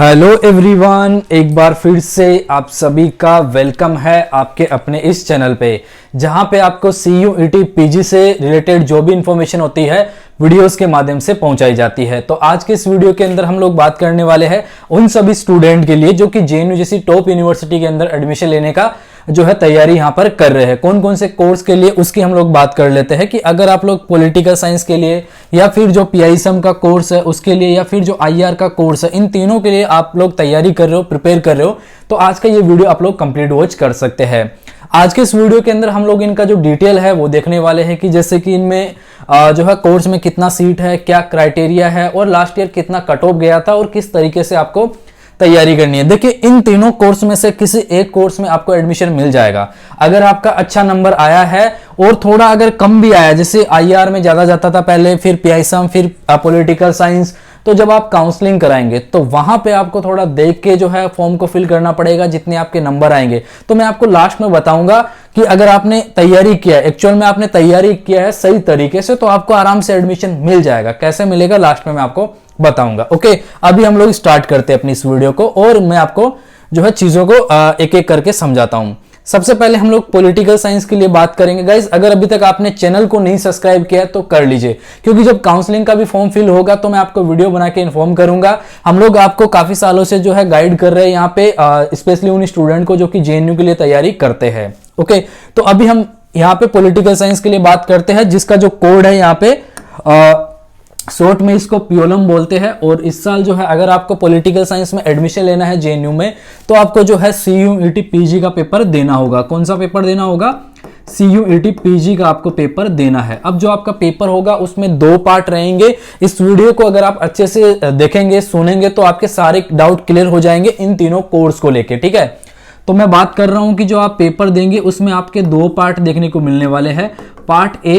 Hello everyone, एक बार फिर से आप सभी का वेलकम है आपके अपने इस चैनल पे, जहां पे आपको CUET PG से रिलेटेड जो भी इंफॉर्मेशन होती है वीडियोस के माध्यम से पहुंचाई जाती है। तो आज के इस वीडियो के अंदर हम लोग बात करने वाले हैं उन सभी स्टूडेंट के लिए जो कि JNU जैसी टॉप यूनिवर्सिटी के अंदर एडमिशन लेने का जो है तैयारी यहाँ पर कर रहे हैं। कौन कौन से कोर्स के लिए उसकी हम लोग बात कर लेते हैं कि अगर आप लोग पॉलिटिकल साइंस के लिए या फिर जो PISM का कोर्स है उसके लिए या फिर जो IR का कोर्स है, इन तीनों के लिए आप लोग तैयारी कर रहे हो, प्रिपेयर कर रहे हो, तो आज का ये वीडियो आप लोग कंप्लीट वॉच कर सकते हैं। आज के इस वीडियो के अंदर हम लोग इनका जो डिटेल है वो देखने वाले हैं कि जैसे कि इनमें जो है कोर्स में कितना सीट है, क्या क्राइटेरिया है और लास्ट ईयर कितना कट ऑफ गया था और किस तरीके से आपको तैयारी करनी है। देखिए, इन तीनों कोर्स में से किसी एक कोर्स में आपको एडमिशन मिल जाएगा। अगर आपका अच्छा नंबर आया है और थोड़ा अगर कम भी आया, जैसे IR में ज्यादा जाता था पहले, फिर PISM, फिर पॉलिटिकल साइंस, तो जब आप काउंसलिंग कराएंगे तो वहां पे आपको थोड़ा देख के जो है फॉर्म को फिल करना पड़ेगा जितने आपके नंबर आएंगे। तो मैं आपको लास्ट में बताऊंगा कि अगर आपने तैयारी किया है, एक्चुअल में आपने तैयारी किया है सही तरीके से, तो आपको आराम से एडमिशन मिल जाएगा। कैसे मिलेगा लास्ट में मैं आपको बताऊंगा। ओके, अभी हम लोग स्टार्ट करते हैं अपनी इस वीडियो को और मैं आपको जो है चीजों को एक एक करके समझाता हूं। सबसे पहले हम लोग पॉलिटिकल साइंस के लिए बात करेंगे। गाइज, अगर अभी तक आपने चैनल को नहीं सब्सक्राइब किया तो कर लीजिए, क्योंकि जब काउंसलिंग का भी फॉर्म फिल होगा तो मैं आपको वीडियो बना के इन्फॉर्म करूंगा। हम लोग आपको काफी सालों से जो है गाइड कर रहे हैं यहाँ पे, स्पेशली उन स्टूडेंट को जो कि JNU के लिए तैयारी करते हैं। ओके, तो अभी हम यहाँ पे पॉलिटिकल साइंस के लिए बात करते हैं, जिसका जो कोड है यहाँ पे शॉर्ट में इसको पियोलम बोलते हैं। और इस साल जो है अगर आपको पॉलिटिकल साइंस में एडमिशन लेना है JNU में, तो आपको जो है CUET PG का पेपर देना होगा। कौन सा पेपर देना होगा? CUET PG का आपको पेपर देना है। अब जो आपका पेपर होगा उसमें 2 पार्ट रहेंगे। इस वीडियो को अगर आप अच्छे से देखेंगे, सुनेंगे, तो आपके सारे डाउट क्लियर हो जाएंगे इन तीनों कोर्स को लेके। ठीक है, तो मैं बात कर रहा हूं कि जो आप पेपर देंगे उसमें आपके 2 पार्ट देखने को मिलने वाले हैं, part A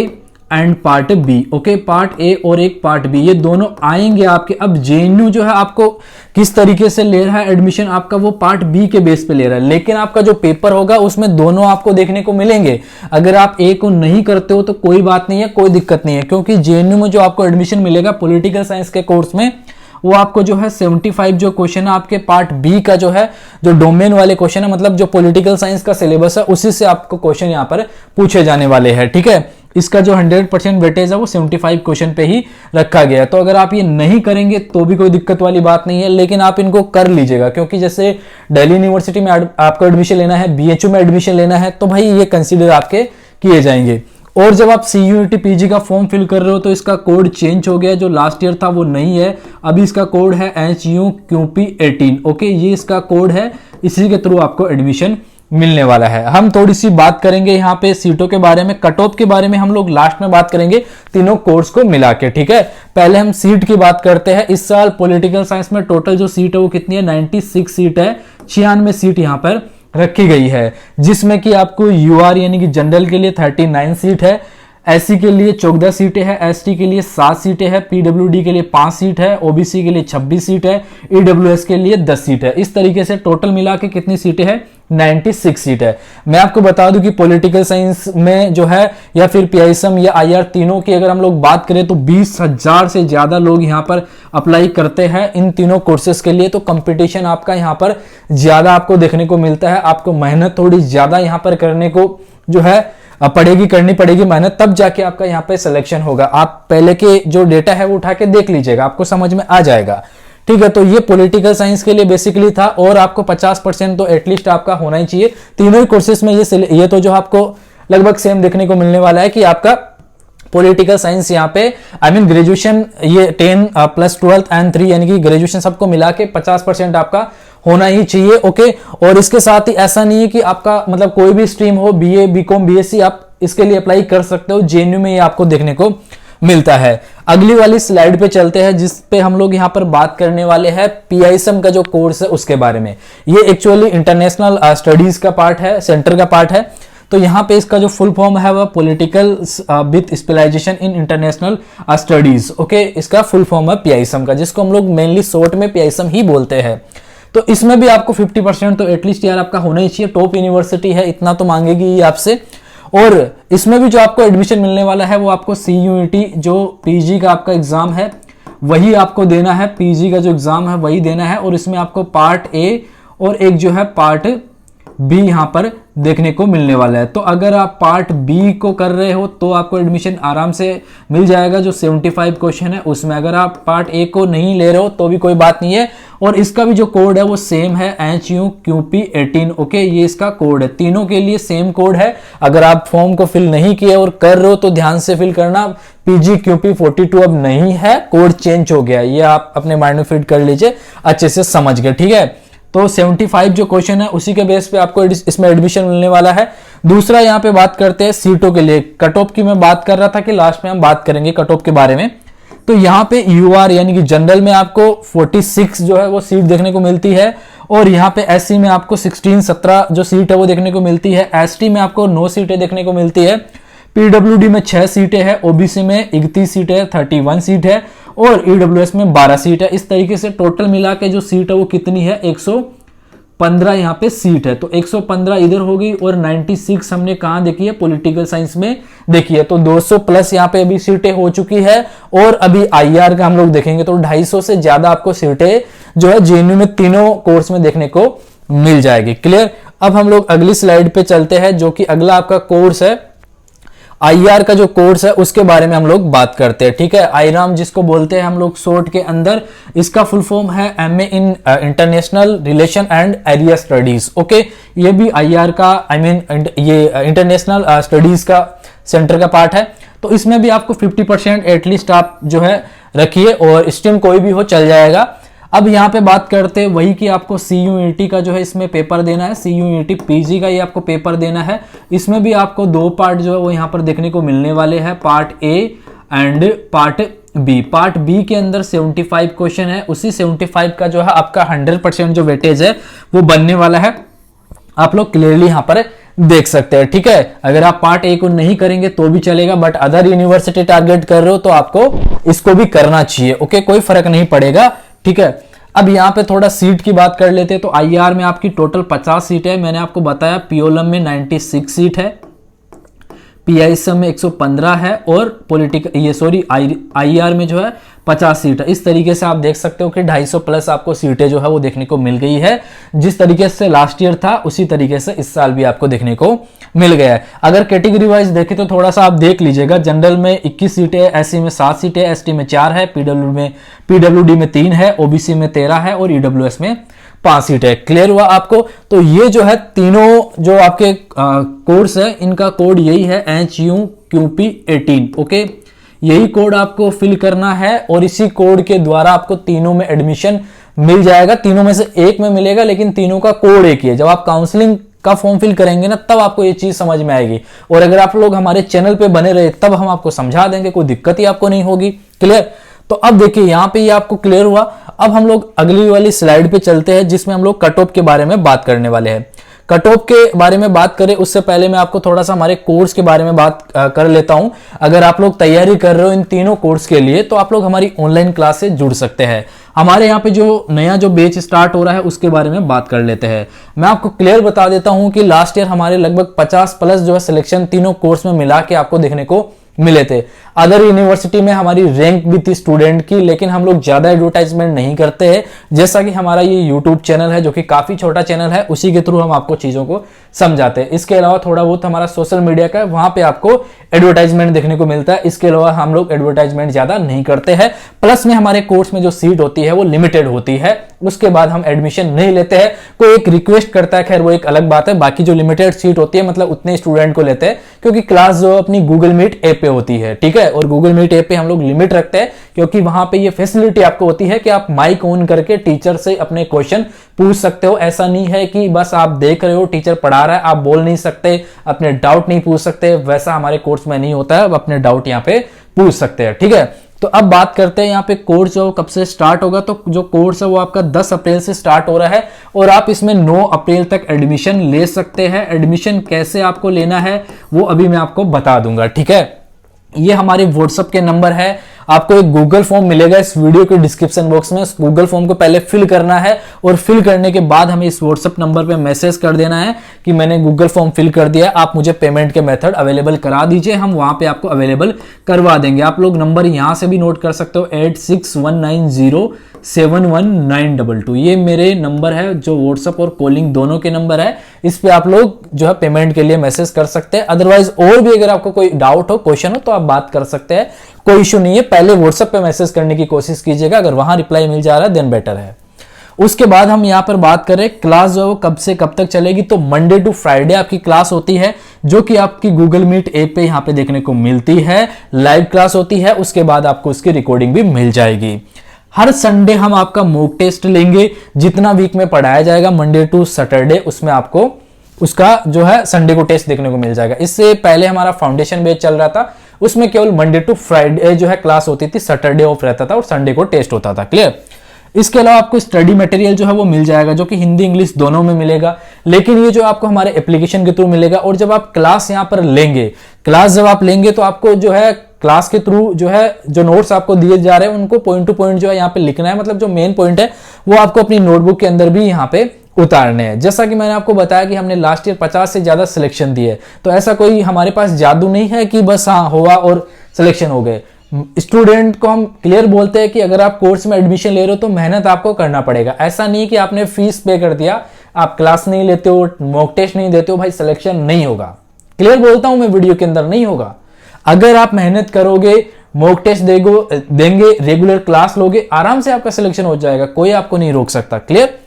and part B। Okay, part A और एक पार्ट B, ये दोनों आएंगे आपके। अब JNU जो है आपको किस तरीके से ले रहा है एडमिशन, आपका वो पार्ट B के बेस पे ले रहा है, लेकिन आपका जो पेपर होगा उसमें दोनों आपको देखने को मिलेंगे। अगर आप A को नहीं करते हो तो कोई बात नहीं है, कोई दिक्कत नहीं है, क्योंकि JNU में जो आपको एडमिशन मिलेगा पॉलिटिकल साइंस के कोर्स में, वो आपको जो है 75 जो क्वेश्चन है आपके पार्ट B का, जो है जो डोमेन वाले क्वेश्चन है, मतलब जो पॉलिटिकल साइंस का सिलेबस है, उसी से आपको क्वेश्चन यहाँ पर पूछे जाने वाले हैं। ठीक है, इसका जो 100% वेटेज है वो 75 क्वेश्चन पे ही रखा गया है। तो अगर आप ये नहीं करेंगे तो भी कोई दिक्कत वाली बात नहीं है, लेकिन आप इनको कर लीजिएगा, क्योंकि जैसे दिल्ली यूनिवर्सिटी में आपको एडमिशन लेना है, BHU में एडमिशन लेना है, तो भाई ये कंसीडर आपके किए जाएंगे। और जब आप CUET PG का फॉर्म फिल कर रहे हो तो इसका कोड चेंज हो गया, जो लास्ट ईयर था वो नहीं है, अभी इसका कोड है HUQP18। ओके, ये इसका कोड है, इसी के थ्रू आपको एडमिशन मिलने वाला है। हम थोड़ी सी बात करेंगे यहाँ पे सीटों के बारे में, कट ऑफ के बारे में हम लोग लास्ट में बात करेंगे, तीनों कोर्स को मिला के। ठीक है, पहले हम सीट की बात करते हैं। इस साल पॉलिटिकल साइंस में टोटल जो सीट है वो कितनी है? 96 सीट है, 96 सीट यहाँ पर रखी गई है, जिसमें कि आपको UR यानी कि जनरल के लिए 39 सीट है, SC के लिए 14 सीटें हैं, ST के लिए 7 सीटें हैं, PWD के लिए 5 सीट है, OBC के लिए 26 सीट है, EWS के लिए 10 सीट है। इस तरीके से टोटल मिला के कितनी सीटें हैं? 96 सीट है। मैं आपको बता दूं कि पॉलिटिकल साइंस में जो है या फिर PISM या IR तीनों की अगर हम लोग बात करें तो 20,000 से ज्यादा लोग यहाँ पर अप्लाई करते हैं इन तीनों कोर्सेज के लिए। तो कंपटीशन आपका यहाँ पर ज्यादा आपको देखने को मिलता है, आपको मेहनत थोड़ी ज्यादा यहाँ पर करने को जो है करनी पड़ेगी मेहनत, तब जाके आपका यहाँ पे सिलेक्शन होगा। आप पहले के जो डेटा है वो उठा के देख लीजिएगा, आपको समझ में आ जाएगा। ठीक है, तो ये पॉलिटिकल साइंस के लिए बेसिकली था, और आपको 50% तो एटलीस्ट आपका होना ही चाहिए तीनों ही कोर्सेज में। ये तो जो आपको लगभग सेम देखने को मिलने वाला है कि आपका पॉलिटिकल साइंस यहाँ पे ग्रेजुएशन, ये 10 + 12 एंड 3 यानी कि ग्रेजुएशन सबको मिला के 50% आपका होना ही चाहिए। ओके, और इसके साथ ही ऐसा नहीं है कि आपका मतलब कोई भी स्ट्रीम हो, BA, BCom, BSc, आप इसके लिए अप्लाई कर सकते हो। JNU में ये आपको देखने को मिलता है। अगली वाली स्लाइड पे चलते हैं, जिस पे हम लोग यहाँ पर बात करने वाले हैं PISM का जो कोर्स है उसके बारे में। ये एक्चुअली इंटरनेशनल स्टडीज का पार्ट है, सेंटर का पार्ट है। तो यहाँ पे इसका जो फुल फॉर्म है वह political with specialization in international studies. Okay, इसका फुल फॉर्म है PISM का, जिसको हम लोग मेनली शॉर्ट में PISM ही बोलते हैं। तो इसमें भी आपको 50% तो एटलीस्ट यार आपका होना ही चाहिए, टॉप यूनिवर्सिटी है, इतना तो मांगेगी ये आपसे। और इसमें भी जो आपको एडमिशन मिलने वाला है वो आपको CUET जो PG का आपका एग्जाम है वही आपको देना है, पीजी का जो एग्जाम है वही देना है, और इसमें आपको पार्ट ए और एक जो है पार्ट बी यहां पर देखने को मिलने वाला है। तो अगर आप पार्ट बी को कर रहे हो तो आपको एडमिशन आराम से मिल जाएगा, जो 75 क्वेश्चन है उसमें। अगर आप पार्ट ए को नहीं ले रहे हो तो भी कोई बात नहीं है, और इसका भी जो कोड है वो सेम है, HUQP18। ओके, ये इसका कोड है, तीनों के लिए सेम कोड है। अगर आप फॉर्म को फिल नहीं किए और कर रहे हो तो ध्यान से फिल करना, PGQP42 अब नहीं है, कोड चेंज हो गया, ये आप अपने माइंड में फिट कर लीजिए, अच्छे से समझ गए, ठीक है। तो 75 जो क्वेश्चन है उसी के बेस पे आपको इसमें एडमिशन मिलने वाला है। दूसरा यहाँ पे बात करते हैं सीटों के लिए। कट ऑफ की मैं बात कर रहा था कि लास्ट में हम बात करेंगे कट ऑफ के बारे में। तो यहाँ पे UR यानी कि जनरल में आपको 46 जो है वो सीट देखने को मिलती है, और यहाँ पे SC में आपको 17 जो सीट है वो देखने को मिलती है। ST में आपको 9 सीटें देखने को मिलती है। PWD में 6 सीटें हैं, OBC में 31 सीटें है, 31 सीट है, और EWS में 12 सीट है। इस तरीके से टोटल मिला के जो सीट है वो कितनी है, 115 यहाँ पे सीट है। तो 115 इधर हो गई, और 96 हमने कहाँ देखी है, पॉलिटिकल साइंस में देखी है। तो 200 प्लस यहाँ पे अभी सीटें हो चुकी है, और अभी IR का हम लोग देखेंगे तो 250 से ज्यादा आपको सीटें जो है JNU में तीनों कोर्स में देखने को मिल जाएगी। क्लियर। अब हम लोग अगली स्लाइड पे चलते हैं, जो कि अगला आपका कोर्स है IR का जो कोर्स है उसके बारे में हम लोग बात करते हैं, ठीक है। IRAM जिसको बोलते हैं हम लोग शॉर्ट के अंदर, इसका फुल फॉर्म है MA in international relation and area studies. Okay, ये भी IR का ये इंटरनेशनल स्टडीज का सेंटर का पार्ट है। तो इसमें भी आपको 50% एटलीस्ट आप जो है रखिए, और स्ट्रीम कोई भी हो चल जाएगा। अब यहाँ पे बात करते हैं वही कि आपको CUET का जो है इसमें पेपर देना है, CUET PG का ये आपको पेपर देना है। इसमें भी आपको 2 पार्ट जो है वो यहाँ पर देखने को मिलने वाले हैं, part A and part B। Part B के अंदर 75 क्वेश्चन है, उसी 75 का जो है आपका 100% जो वेटेज है वो बनने वाला है, आप लोग क्लियरली यहाँ पर देख सकते हैं, ठीक है। अगर आप पार्ट A को नहीं करेंगे तो भी चलेगा, बट अदर यूनिवर्सिटी टारगेट कर रहे हो तो आपको इसको भी करना चाहिए। ओके, कोई फर्क नहीं पड़ेगा, ठीक है। अब यहाँ पे थोड़ा सीट की बात कर लेते हैं। तो IR में आपकी टोटल 50 सीट है, मैंने आपको बताया। POLM में 96 सीट है, PISM में 115 है, और IR में जो है 50 सीट है। इस तरीके से आप देख सकते हो कि 250 प्लस आपको सीटें जो है वो देखने को मिल गई है। जिस तरीके से लास्ट ईयर था उसी तरीके से इस साल भी आपको देखने को मिल गया है। अगर कैटेगरी वाइज देखें तो थोड़ा सा आप देख लीजिएगा, जनरल में 21 सीटें है, SC में 7 सीटें, ST में 4 है, PWD में 3 है, OBC में 13 है, और EWS में 5 सीट है। क्लियर हुआ आपको। तो ये जो है तीनों जो आपके कोर्स है इनका कोड यही है, HUQP18। ओके, यही कोड आपको फिल करना है, और इसी कोड के द्वारा आपको तीनों में एडमिशन मिल जाएगा। तीनों में से एक में मिलेगा, लेकिन तीनों का कोड एक ही है। जब आप काउंसलिंग का फॉर्म फिल करेंगे ना, तब आपको ये चीज समझ में आएगी। और अगर आप लोग हमारे चैनल पे बने रहे तब हम आपको समझा देंगे, कोई दिक्कत ही आपको नहीं होगी। क्लियर। तो अब देखिए यहाँ पे ये आपको क्लियर हुआ। अब हम लोग अगली वाली स्लाइड पे चलते हैं, जिसमें हम लोग कट ऑफ के बारे में बात करने वाले हैं। कट ऑफ के बारे में बात करें उससे पहले मैं आपको थोड़ा सा हमारे कोर्स के बारे में बात कर लेता हूं। अगर आप लोग तैयारी कर रहे हो इन तीनों कोर्स के लिए, तो आप लोग हमारी ऑनलाइन क्लास से जुड़ सकते हैं। हमारे यहाँ पे जो नया जो बैच स्टार्ट हो रहा है उसके बारे में बात कर लेते हैं। मैं आपको क्लियर बता देता हूं कि लास्ट ईयर हमारे लगभग 50 प्लस जो है सिलेक्शन तीनों कोर्स में मिला के आपको देखने को मिले थे। अदर यूनिवर्सिटी में हमारी रैंक भी थी स्टूडेंट की, लेकिन हम लोग ज्यादा एडवर्टाइजमेंट नहीं करते हैं। जैसा कि हमारा ये यूट्यूब चैनल है, जो कि काफी छोटा चैनल है, उसी के थ्रू हम आपको चीजों को समझाते हैं। इसके अलावा थोड़ा बहुत हमारा सोशल मीडिया का है, वहां पे आपको एडवर्टाइजमेंट देखने को मिलता है। इसके अलावा हम लोग एडवर्टाइजमेंट ज्यादा नहीं करते हैं। प्लस में हमारे कोर्स में जो सीट होती है वो लिमिटेड होती है, उसके बाद हम एडमिशन नहीं लेते हैं। कोई एक रिक्वेस्ट करता है, खैर वो एक अलग बात है। बाकी जो लिमिटेड सीट होती है मतलब उतने स्टूडेंट को लेते हैं, क्योंकि क्लास जो अपनी गूगल मीट ऐप पे होती है, ठीक है। और गूगल मीट ऐप पे हम लोग लिमिट रखते हैं, क्योंकि वहां पे ये फैसिलिटी आपको होती है कि आप माइक ऑन करके टीचर से अपने क्वेश्चन पूछ सकते हो। ऐसा नहीं है कि बस आप देख रहे हो टीचर पढ़ा रहा है, आप बोल नहीं सकते, अपने डाउट नहीं पूछ सकते। वैसा हमारे कोर्स में नहीं होता है, आप अपने डाउट यहाँ पे पूछ सकते हैं, ठीक है। तो अब बात करते हैं यहाँ पे कोर्स जो कब से स्टार्ट होगा। तो जो कोर्स है वो आपका 10 अप्रैल से स्टार्ट हो रहा है, और आप इसमें 9 अप्रैल तक एडमिशन ले सकते हैं। एडमिशन कैसे आपको लेना है वो अभी मैं आपको बता दूंगा, ठीक है। ये हमारे व्हाट्सएप के नंबर है। आपको एक गूगल फॉर्म मिलेगा इस वीडियो के डिस्क्रिप्शन बॉक्स में। उस गूगल फॉर्म को पहले फिल करना है और फिल करने के बाद हमें इस व्हाट्सएप नंबर पे मैसेज कर देना है कि मैंने गूगल फॉर्म फिल कर दिया है, आप मुझे पेमेंट के मेथड अवेलेबल करा दीजिए, हम वहां पे आपको अवेलेबल करवा देंगे। आप लोग नंबर यहां से भी नोट कर सकते हो 8619071922। ये मेरे नंबर है जो व्हाट्सएप और कॉलिंग दोनों के नंबर है। इस पे आप लोग जो है पेमेंट के लिए मैसेज कर सकते हैं। अदरवाइज और भी अगर आपको कोई डाउट हो, क्वेश्चन हो तो आप बात कर सकते हैं, कोई इशू नहीं है। पहले व्हाट्सएप पे मैसेज करने की कोशिश कीजिएगा, अगर वहां रिप्लाई मिल जा रहा है देन बेटर है। उसके बाद हम यहां पर बात करें क्लास जो कब से कब तक चलेगी, तो मंडे टू फ्राइडे आपकी क्लास होती है, जो कि आपकी गूगल मीट ऐप पे यहां पे देखने को मिलती है। लाइव क्लास होती है, उसके बाद आपको उसकी रिकॉर्डिंग भी मिल जाएगी। हर संडे हम आपका मॉक टेस्ट लेंगे, जितना वीक में पढ़ाया जाएगा मंडे टू सैटरडे, उसमें आपको उसका जो है संडे को टेस्ट देखने को मिल जाएगा। इससे पहले हमारा फाउंडेशन बैच चल रहा था, उसमें केवल मंडे टू फ्राइडे जो है क्लास होती थी, सैटरडे ऑफ रहता था और संडे को टेस्ट होता था। क्लियर। इसके अलावा आपको स्टडी मटेरियल जो है वो मिल जाएगा, जो कि हिंदी इंग्लिश दोनों में मिलेगा, लेकिन ये जो आपको हमारे एप्लीकेशन के थ्रू मिलेगा। और जब आप क्लास यहाँ पर लेंगे, क्लास जब आप लेंगे तो आपको जो है क्लास के थ्रू जो है जो नोट्स आपको दिए जा रहे हैं उनको पॉइंट टू पॉइंट जो है यहाँ पे लिखना है। मतलब जो मेन पॉइंट है वो आपको अपनी नोटबुक के अंदर भी यहाँ पे उतारने हैं। जैसा कि मैंने आपको बताया कि हमने लास्ट ईयर 50 से ज्यादा सिलेक्शन दिए, तो ऐसा कोई हमारे पास जादू नहीं है कि बस हाँ हुआ और सिलेक्शन हो गए। स्टूडेंट को हम क्लियर बोलते हैं कि अगर आप कोर्स में एडमिशन ले रहे हो तो मेहनत आपको करना पड़ेगा। ऐसा नहीं कि आपने फीस पे कर दिया, आप क्लास नहीं लेते हो, मॉक टेस्ट नहीं देते हो, भाई सिलेक्शन नहीं होगा। क्लियर बोलता हूं मैं वीडियो के अंदर, नहीं होगा। अगर आप मेहनत करोगे, मॉक टेस्ट देंगे, रेगुलर क्लास लोगे, आराम से आपका सिलेक्शन हो जाएगा, कोई आपको नहीं रोक सकता। क्लियर।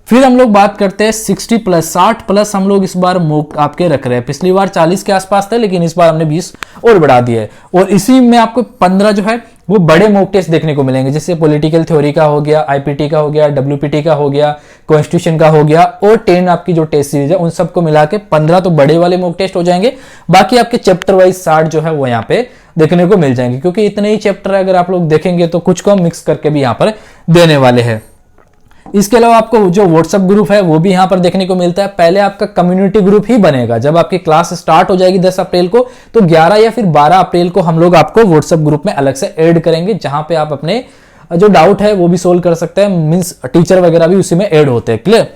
फिर हम लोग बात करते हैं 60 प्लस हम लोग इस बार मॉक आपके रख रहे हैं। पिछली बार 40 के आसपास था, लेकिन इस बार हमने 20 और बढ़ा दिया है। और इसी में आपको 15 जो है वो बड़े मॉक टेस्ट देखने को मिलेंगे, जैसे पॉलिटिकल थ्योरी का हो गया, आईपीटी का हो गया, डब्ल्यूपीटी का हो गया, कॉन्स्टिट्यूशन का हो गया, और 10 आपकी जो टेस्ट सीरीज है उन सबको मिला के 15 तो बड़े वाले मॉक टेस्ट हो जाएंगे। बाकी आपके चैप्टर वाइज 60 जो है वो यहाँ पे देखने को मिल जाएंगे, क्योंकि इतने ही चैप्टर है, अगर आप लोग देखेंगे तो कुछ को हम मिक्स करके भी यहाँ पर देने वाले हैं। इसके अलावा आपको जो व्हाट्सएप ग्रुप है वो भी यहां पर देखने को मिलता है। पहले आपका कम्युनिटी ग्रुप ही बनेगा, जब आपकी क्लास स्टार्ट हो जाएगी 10 अप्रैल को, तो 11 या फिर 12 अप्रैल को हम लोग आपको व्हाट्सएप ग्रुप में अलग से ऐड करेंगे, जहां पे आप अपने जो डाउट है वो भी सोल्व कर सकते हैं। मींस टीचर वगैरह भी उसी में ऐड होते हैं। क्लियर।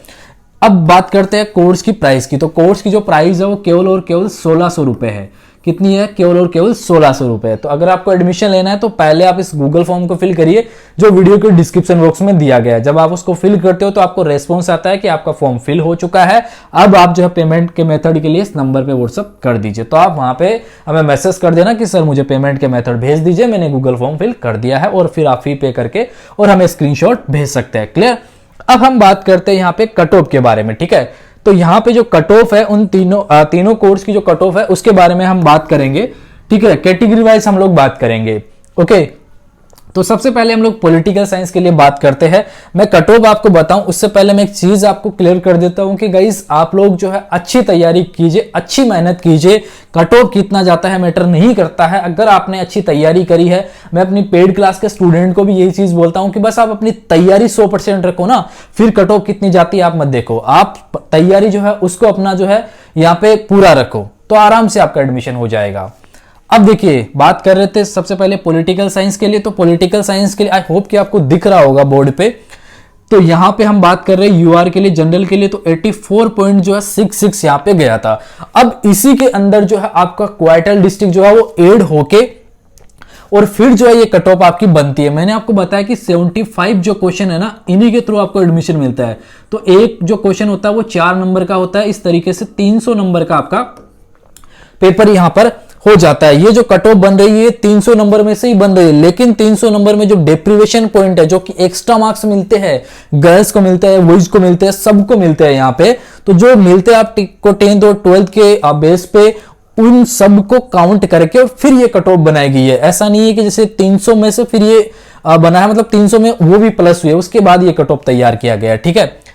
अब बात करते हैं कोर्स की प्राइस की। तो कोर्स की जो प्राइस है वो केवल और केवल 1600 रुपए है। कितनी है? केवल और केवल 1600 रुपए। तो अगर आपको एडमिशन लेना है तो पहले आप इस गूगल फॉर्म को फिल करिए, जो वीडियो के डिस्क्रिप्शन बॉक्स में दिया गया है। जब आप उसको फिल करते हो तो आपको रेस्पॉन्स आता है कि आपका फॉर्म फिल हो चुका है। अब आप जो है पेमेंट के मेथड के लिए इस नंबर पे व्हाट्सअप कर दीजिए। तो आप वहां पे हमें मैसेज कर देना कि सर मुझे पेमेंट के मेथड भेज दीजिए, मैंने गूगल फॉर्म फिल कर दिया है, और फिर आप फी पे करके और हमें स्क्रीनशॉट भेज सकते हैं। क्लियर। अब हम बात करते हैं यहाँ पे कट ऑफ के बारे में। ठीक है, तो यहाँ पे जो कट ऑफ है उन तीनों कोर्स की जो कट ऑफ है उसके बारे में हम बात करेंगे। ठीक है, कैटेगरी वाइज हम लोग बात करेंगे। ओके, तो सबसे पहले हम लोग पॉलिटिकल साइंस के लिए बात करते हैं। मैं कट ऑफ आपको बताऊं उससे पहले मैं एक चीज आपको क्लियर कर देता हूं कि गाइस आप लोग जो है अच्छी तैयारी कीजिए, अच्छी मेहनत कीजिए। कट ऑफ कितना जाता है मैटर नहीं करता है, अगर आपने अच्छी तैयारी करी है। मैं अपनी पेड क्लास के स्टूडेंट को भी यही चीज बोलता हूं कि बस आप अपनी तैयारी 100% रखो ना, फिर कट ऑफ कितनी जाती है आप मत देखो, आप तैयारी जो है उसको अपना जो है यहाँ पे पूरा रखो, तो आराम से आपका एडमिशन हो जाएगा। अब देखिए, बात कर रहे थे सबसे पहले पॉलिटिकल साइंस के लिए। तो पॉलिटिकल साइंस के लिए आई होप कि आपको दिख रहा होगा बोर्ड पे, तो यहां पे हम बात कर रहे हैं यूआर के लिए, जनरल के लिए, तो 84.66 यहां पे गया था। अब इसी के अंदर जो है आपका क्वार्टर डिस्ट्रिक्ट जो है वो ऐड होके और फिर जो है ये कट ऑफ आपकी बनती है। मैंने आपको बताया कि 75 जो क्वेश्चन है ना, इन्हीं के थ्रू आपको एडमिशन मिलता है। तो एक जो क्वेश्चन होता है वो 4 नंबर का होता है, इस तरीके से 300 नंबर का आपका पेपर यहां पर हो जाता है। ये जो कट ऑफ बन रही है 300 नंबर में से ही बन रही है, लेकिन 300 नंबर में जो डेप्रीवेशन पॉइंट है, जो कि एक्स्ट्रा मार्क्स मिलते हैं, गर्ल्स को मिलते हैं, बॉयज को मिलते हैं, सबको मिलते हैं यहाँ पे, तो जो मिलते हैं आपको 10th और 12th के बेस पे, उन सबको काउंट करके और फिर ये कट ऑफ बनाई गई है। ऐसा नहीं है कि जैसे 300 में से फिर ये बना है, मतलब 300 में वो भी प्लस हुए, उसके बाद ये कट ऑफ तैयार किया गया है। ठीक है,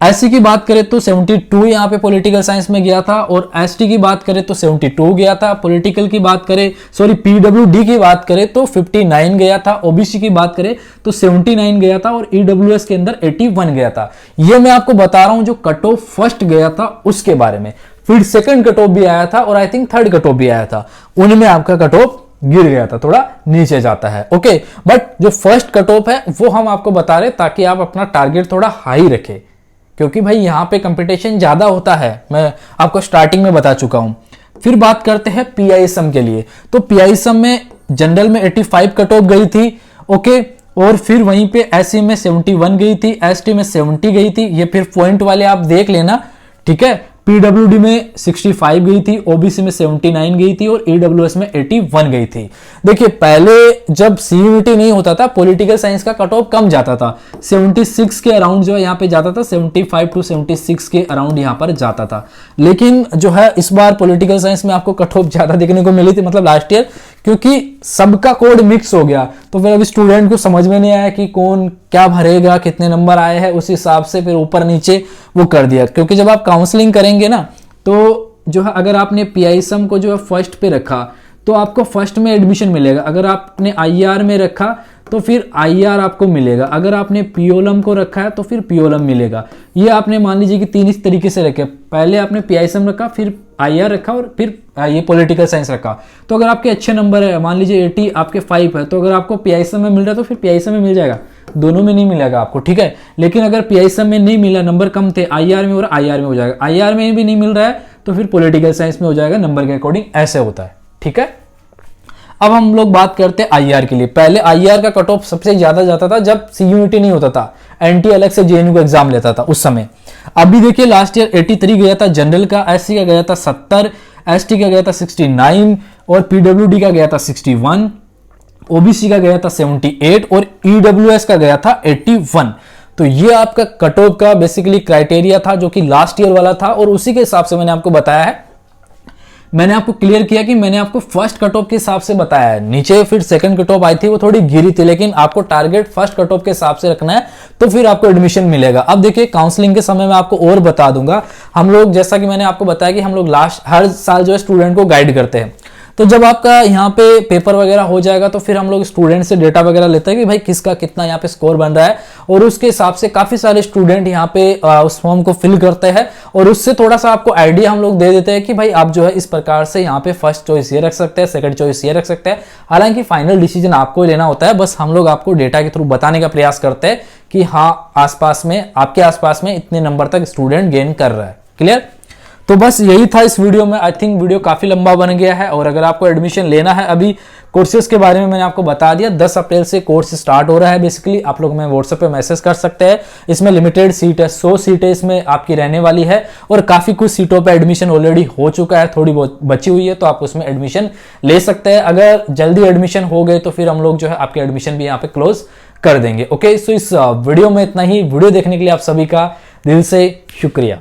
एससी की बात करें तो 72 यहाँ पे पॉलिटिकल साइंस में गया था, और एसटी की बात करें तो 72 गया था। पॉलिटिकल की बात करें, सॉरी पीडब्ल्यूडी की बात करें तो 59 गया था। ओबीसी की बात करें तो 79 गया था, और ईडब्ल्यूएस के अंदर 81 गया था। ये मैं आपको बता रहा हूं जो कट ऑफ फर्स्ट गया था उसके बारे में। फिर सेकंड कट ऑफ भी आया था, और I think third cut off भी आया था, उनमें आपका कट ऑफ गिर गया था, थोड़ा नीचे जाता है। ओके, बट जो फर्स्ट कट ऑफ है वो हम आपको बता रहे ताकि आप अपना टारगेट थोड़ा हाई रखें, क्योंकि भाई यहाँ पे कंपटीशन ज्यादा होता है, मैं आपको स्टार्टिंग में बता चुका हूं। फिर बात करते हैं पीआईएसएम के लिए। तो पीआईएसएम में जनरल में 85 कट ऑफ गई थी। ओके, और फिर वहीं पे एससी में 71 गई थी, एसटी में 70 गई थी। ये फिर पॉइंट वाले आप देख लेना, ठीक है। पीडब्ल्यूडी में 65 गई थी, ओबीसी में 79 गई थी और ईडब्ल्यूएस में 81 गई थी। देखिए पहले जब सीयूईटी नहीं होता था, पॉलिटिकल साइंस का कट ऑफ कम जाता था, 76 के अराउंड जो है यहाँ पे जाता था, 75 टू 76 के अराउंड यहाँ पर जाता था। लेकिन जो है इस बार पॉलिटिकल साइंस में आपको कट ऑफ ज्यादा देखने को मिली थी, मतलब लास्ट ईयर, क्योंकि सबका कोड मिक्स हो गया। तो फिर अभी स्टूडेंट को समझ में नहीं आया कि कौन क्या भरेगा, कितने नंबर आए हैं, उस हिसाब से फिर ऊपर नीचे वो कर दिया। क्योंकि जब आप काउंसलिंग करेंगे ना, तो जो है अगर आपने पीआईएसएम को जो है फर्स्ट पे रखा तो आपको फर्स्ट में एडमिशन मिलेगा। अगर आपने आईआर में रखा तो फिर आईआर आपको मिलेगा। अगर आपने पीओलम को रखा है तो फिर पीओलम मिलेगा। ये आपने मान लीजिए कि 3 इस तरीके से रखे, पहले आपने पीआईएसएम रखा, फिर आईआर रखा और फिर ये पॉलिटिकल साइंस रखा। तो अगर आपके अच्छे नंबर है, मान लीजिए 80 आपके 5 है, तो अगर आपको पीआईएसएम में मिल रहा है तो फिर पीआईएसएम में मिल जाएगा, दोनों में नहीं मिलेगा आपको, ठीक है। लेकिन अगर पीआईएसएम में नहीं मिला, नंबर कम थे, आईआर में और आईआर में हो जाएगा। आईआर में भी नहीं मिल रहा है तो फिर पॉलिटिकल साइंस में हो जाएगा, नंबर के अकॉर्डिंग ऐसे होता है, ठीक है। अब हम लोग बात करते हैं आईआर के लिए। पहले आईआर का कट ऑफ सबसे ज्यादा जाता था जब सीयूईटी नहीं होता था, एनटी अलग से जेएनयू का एग्जाम लेता था उस समय। अभी देखिए लास्ट ईयर 83 गया था जनरल का, एससी का गया था 70, एसटी का गया था 69 और पीडब्ल्यूडी का गया था 61, ओबीसी का गया था 78 और ईडब्ल्यूएस का गया था 81। तो ये आपका कट ऑफ का बेसिकली क्राइटेरिया था जो कि लास्ट ईयर वाला था, और उसी के हिसाब से मैंने आपको बताया है। मैंने आपको क्लियर किया कि मैंने आपको फर्स्ट कट ऑफ के हिसाब से बताया है। नीचे फिर सेकंड कट ऑफ आई थी, वो थोड़ी गिरी थी, लेकिन आपको टारगेट फर्स्ट कट ऑफ के हिसाब से रखना है तो फिर आपको एडमिशन मिलेगा। अब देखिए काउंसलिंग के समय में आपको और बता दूंगा, हम लोग जैसा कि मैंने आपको बताया कि हम लोग हर साल जो है स्टूडेंट को गाइड करते हैं। तो जब आपका यहाँ पे पेपर वगैरह हो जाएगा तो फिर हम लोग स्टूडेंट से डेटा वगैरह लेते हैं कि भाई किसका कितना यहाँ पे स्कोर बन रहा है, और उसके हिसाब से काफी सारे स्टूडेंट यहाँ पे उस फॉर्म को फिल करते हैं, और उससे थोड़ा सा आपको आइडिया हम लोग दे देते हैं कि भाई आप जो है इस प्रकार से यहाँ पे फर्स्ट चॉइस ये रख सकते हैं, सेकंड चॉइस ये रख सकते हैं। हालांकि फाइनल डिसीजन आपको लेना होता है, बस हम लोग आपको डेटा के थ्रू बताने का प्रयास करते हैं कि हाँ आसपास में, आपके आसपास में इतने नंबर तक स्टूडेंट गेन कर रहा है। क्लियर? तो बस यही था इस वीडियो में। आई थिंक वीडियो काफी लंबा बन गया है, और अगर आपको एडमिशन लेना है, अभी कोर्सेज के बारे में मैंने आपको बता दिया, 10 अप्रैल से कोर्स स्टार्ट हो रहा है। बेसिकली आप लोग हमें व्हाट्सएप पे मैसेज कर सकते हैं। इसमें लिमिटेड सीट है, 100 सीटें इसमें आपकी रहने वाली है, और काफी कुछ सीटों पे एडमिशन ऑलरेडी हो चुका है, थोड़ी बहुत बची हुई है, तो आप उसमें एडमिशन ले सकते हैं। अगर जल्दी एडमिशन हो गए तो फिर हम लोग जो है आपके एडमिशन भी यहाँ पे क्लोज कर देंगे। ओके, सो इस वीडियो में इतना ही। वीडियो देखने के लिए आप सभी का दिल से शुक्रिया।